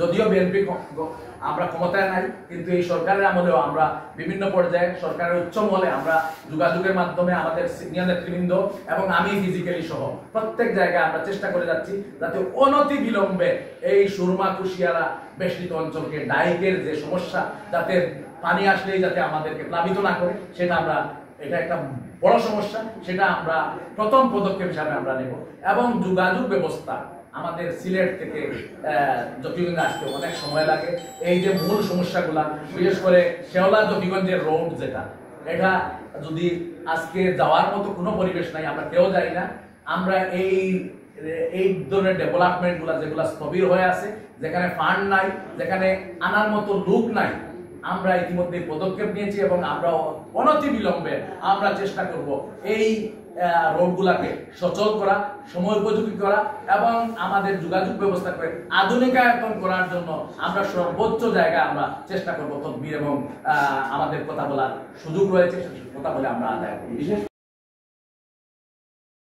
যদিও বিএনপি আমরা ক্ষমতায় নাই, কিন্তু এই সরকারের আমলেও আমরা বিভিন্ন পর্যায়ে সরকারের উচ্চ মহলে আমরা যোগাযোগের মাধ্যমে আমাদের সিনিয়র নেতৃবৃন্দ এবং আমি ফিজিক্যালি সহ প্রত্যেক জায়গায় আমরা চেষ্টা করে যাচ্ছি যাতে অনতি বিলম্বে এই সুরমা কুশিয়ারা বেষ্টিত অঞ্চলকে ডাইকের যে সমস্যা, যাতে পানি আসলেই যাতে আমাদেরকে প্লাবিত না করে, সেটা আমরা, এটা একটা বড় সমস্যা, সেটা আমরা প্রথম পদক্ষেপ হিসাবে আমরা নেব। এবং যোগাযোগ ব্যবস্থা আমাদের সিলেট থেকে জকিগঞ্জে আসতে অনেক সময় লাগে। এই যে মূল সমস্যাগুলা, বিশেষ করে শেওলা জকিগঞ্জের রোড, যেটা এটা যদি আজকে যাওয়ার মতো কোনো পরিবেশ নাই, আমরা কেউ যাই না। আমরা এই ধরনের ডেভেলপমেন্ট গুলা যেগুলা স্থবির হয়ে আছে, যেখানে ফান্ড নাই, যেখানে আনার মতো লোক নাই, আমরা ইতিমধ্যে পদক্ষেপ নিয়েছি এবং আমরা অনতি বিলম্বে আমরা চেষ্টা করব এই রোডগুলাকে সচল করা, সময় উপযোগী করা এবং আমাদের যোগাযোগ ব্যবস্থা করে আধুনিকায়তন করার জন্য আমরা সর্বোচ্চ জায়গায় আমরা চেষ্টা করব তদবির, এবং আমাদের কথা বলার সুযোগ রয়েছে, কথা বলে আমরা আদায় করি।